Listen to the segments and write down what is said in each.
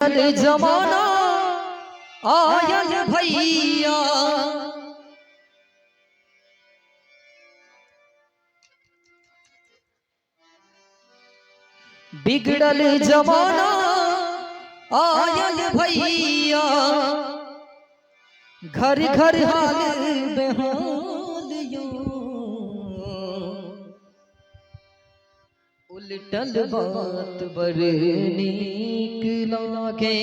जमाना आयल भैया बिगड़ल जमाना आयल भैया घर घर हाल बेहाल यो उलटल बात बड़ नीक लागे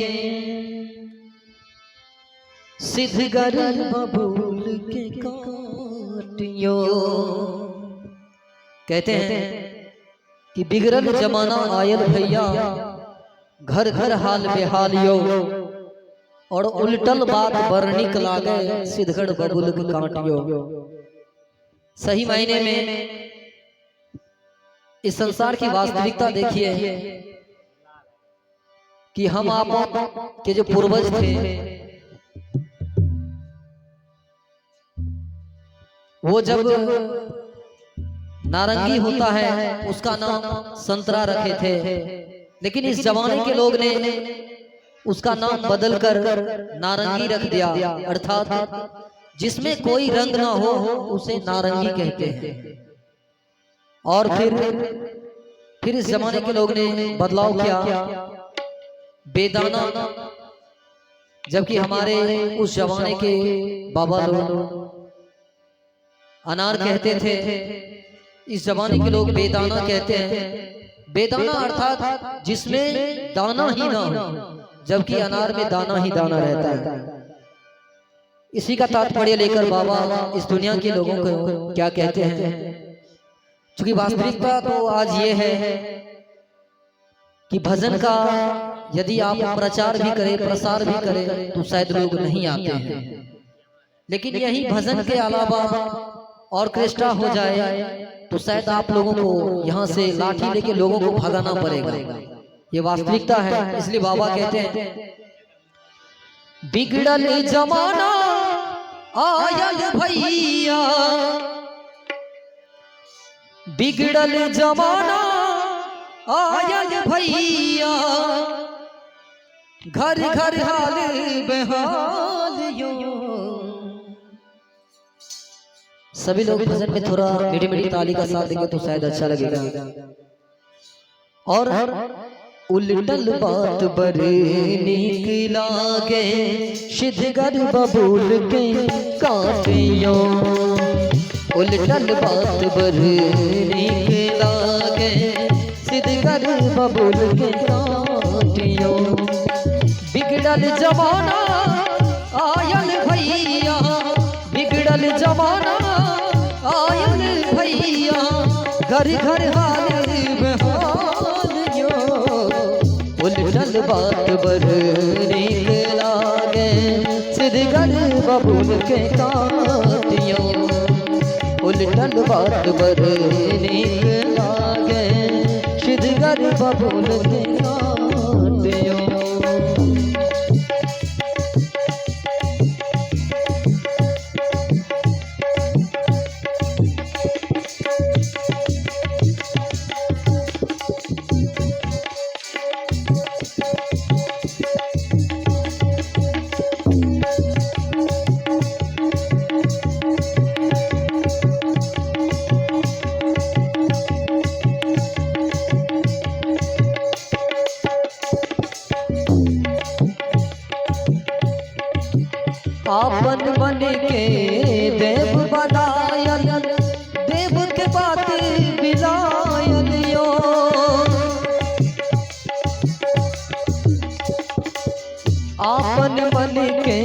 सिद्धगर बबूल के काटियो। कहते हैं कि बिगड़ल जमाना आयल भैया घर घर हाल बेहाल यो और उल्टल बात बरनिक लागे सिद्धगढ़ बबूल के काटियो। सही मायने में इस संसार की वास्तविकता देखिए कि हम आप के जो पूर्वज थे वो जब नारंगी होता है उसका नाम संतरा रखे थे, लेकिन इस जमाने के लोग ने उसका नाम बदलकर नारंगी रख दिया, अर्थात जिसमें कोई रंग ना हो उसे नारंगी कहते हैं। और फिर इस जमाने के लोग ने बदलाव किया बेदाना, जबकि हमारे उस जमाने के बाबा लोग अनार कहते थे, इस जमाने के लोग बेदाना कहते हैं। बेदाना अर्थात जिसमें दाना ही ना हो, जबकि अनार में दाना ही दाना रहता है। इसी का तात्पर्य लेकर बाबा इस दुनिया के लोगों को क्या कहते हैं, क्योंकि वास्तविकता तो आज ये है कि भजन का यदि आप प्रचार भी करें प्रसार भी करें तो शायद लोग नहीं आते हैं, लेकिन यही भजन के अलावा ऑर्केस्ट्रा हो जाए तो शायद आप लोगों को यहाँ से लाठी लेके लोगों को भगाना पड़ेगा। ये वास्तविकता है। इसलिए बाबा कहते हैं बिगड़ल जमाना आयल भैया बिगड़ल जमाना आयल भैया घर घर हाल बेहाल यो। सभी लोग भजन में थोड़ा मीठी मीठी ताली का साथ देंगे तो शायद अच्छा लगेगा। और उल्टल बात बड़ नीक लागे सिद्धगर बबूल के काटियो। उल्टल बात बड़ नीक लागे सिद्धगर बबूल के काटियो। बिगड़ल जमाना आयल भैया बिगड़ल जमाना आयल भैया घर घर हाल बेहाल यो। उल्टल बात बड़ नीक लागे सिद्धगर बबूल के काटियो। उल्टल बात बड़ नीक लागे सिद्धगर बबूल के काटियो। आपन बन के देव बनायल देव के बात बिलायल यो। आपन बन के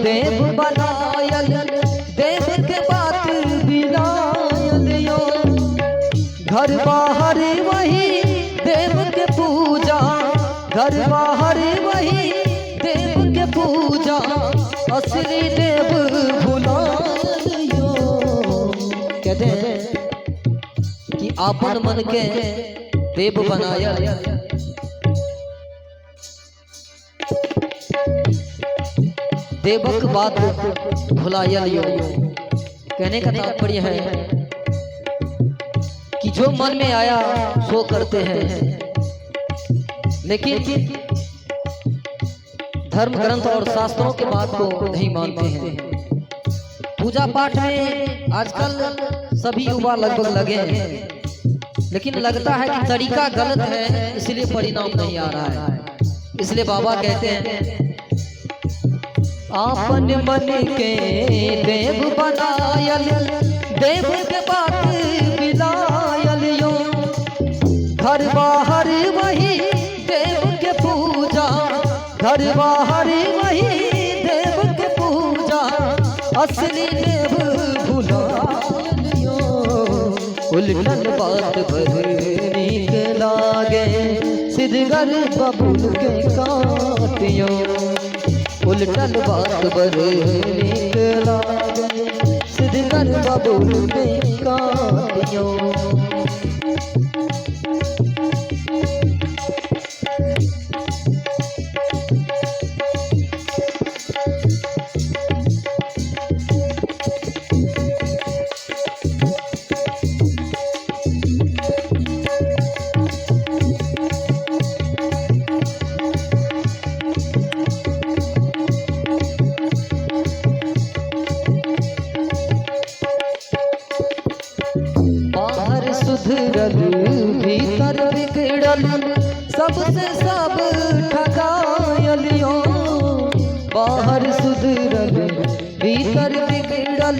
देव बनायल देव के बात बिलायल यो। घर बाहर वही देव के पूजा घर बाहर वही देव के पूजा असली देव भुलायो। कहते हैं कि आपन मन के देव बनाया देवक बात भुलाया लियो। कहने का तात्पर्य है कि जो मन में आया सो करते हैं, लेकिन धर्म ग्रंथ और शास्त्रों के बात को नहीं मानते हैं। पूजा पाठ में आजकल सभी युवा लगभग लगे हैं, लेकिन लगता है कि तरीका गलत है, इसलिए परिणाम नहीं आ रहा है। इसलिए बाबा कहते हैं, आपन मन के देव बनायल, देव के बात बिलायल यो, घर बाहर वही देव के पूजा, घर बाहर वही देव के पूजा, असली देव भुलायल यो, उलटन बात बदनी के लागे, सिद्धगर बबुल के काटियो, उलटन बात बदनी के लागे, सिद्धगर बबुल के काटियो। सुधरल भीतर बिगड़ल, सबसे सब ठगायल यो, बाहर सुधरल भीतर बिगड़ल,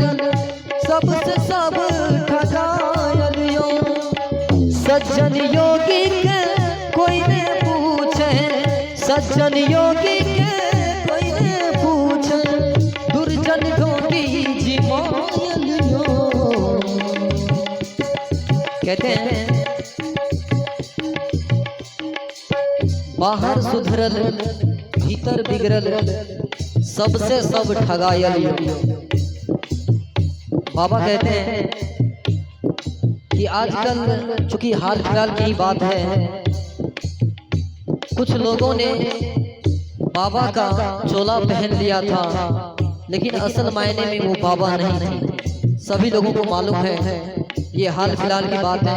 सबसे सब ठगायल यो, सज्जन योगी के कोई ने पूछे, सज्जन योगी के कोई ने पूछे, दुर्जन ढोंगी जी मायल यो। कहते हैं बाहर सुधरल भीतर बिगड़ल, सबसे सब ठगायल यो। बाबा कहते हैं कि आजकल चूंकि हाल फिलहाल की बात है, कुछ लोगों ने बाबा का चोला पहन लिया था, लेकिन असल मायने में वो बाबा नहीं थे। सभी लोगों को मालूम है, ये हाल फिलहाल की बात है।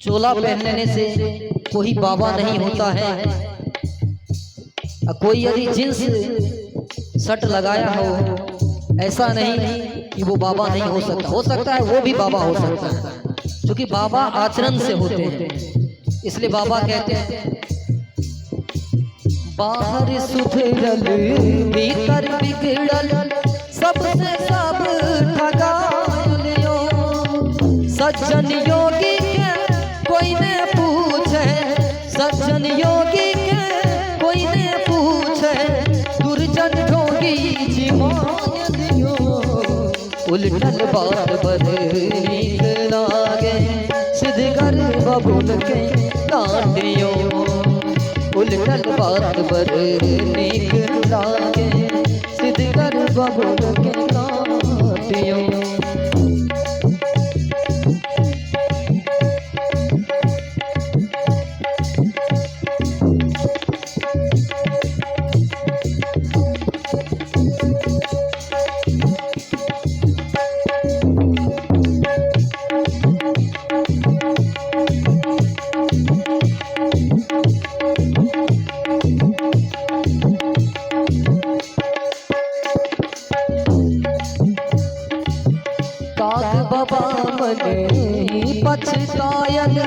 चोला पहनने से कोई बाबा नहीं होता है। कोई यदि जींस शर्ट लगाया हो, ऐसा नहीं कि वो बाबा नहीं हो सकता। हो सकता है वो भी बाबा हो सकता है, क्योंकि बाबा आचरण से होते हैं। इसलिए बाबा कहते हैं, बाहर सुधरल भीतर बिगड़ल, सबसे सब ठगायल यो, सज्जन योगी के कोई ने पूछे, सज्जन योगी के कोई ने पूछे, दुर्जन ढोंगी जी मायल यो, उलटल बात बदनी के लागे, सिद्धगर बबुल के काटियो, उलटल बात बदनी के लागे, सिद्धगर बबुल के काटियो। बाबा मने ही पछतायल,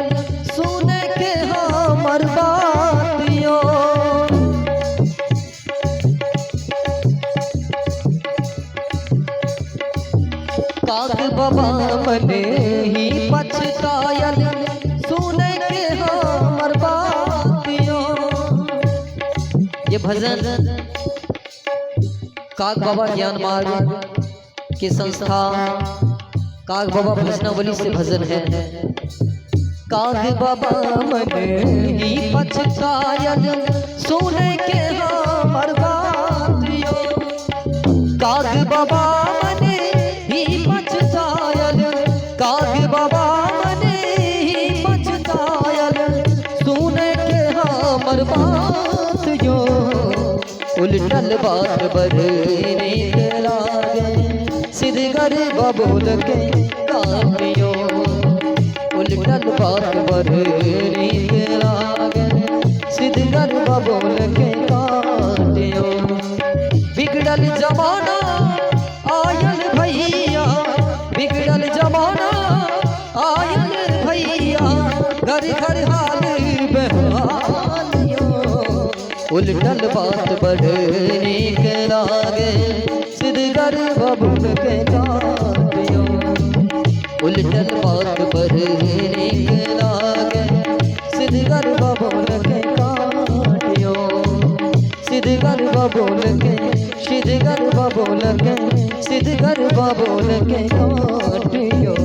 सुने के हमर बातियो, काग बाबा मने ही पछतायल, सुने के हमर बातियो। ये भजन काग बाबा ज्ञान मार्ग की संस्था काग बाबा भजनावली से भजन है। काग बाबा मन ही पछतायल, सुने के हमर बातियो, काग बाबा मन ही पछतायल, काग बाबा मन ही पछतायल, सुने के हमर बातियो, उलटल बात बदनी के लागे, सिद्धगर बबुल के काटियो, उलटल बात बदनी के लागे, सिद्धगर बबुल के काटियो। घर घर हाली बहालियों उलटल बात बढ़ने के लागे सिद्धगर बबुल के काटियों उलटल बात बढ़ने के लागे सिद्धगर बबुल के काटियों सिद्धगर बबुल के सिद्धगर बबुल के सिद्धगर बबुल के काटियों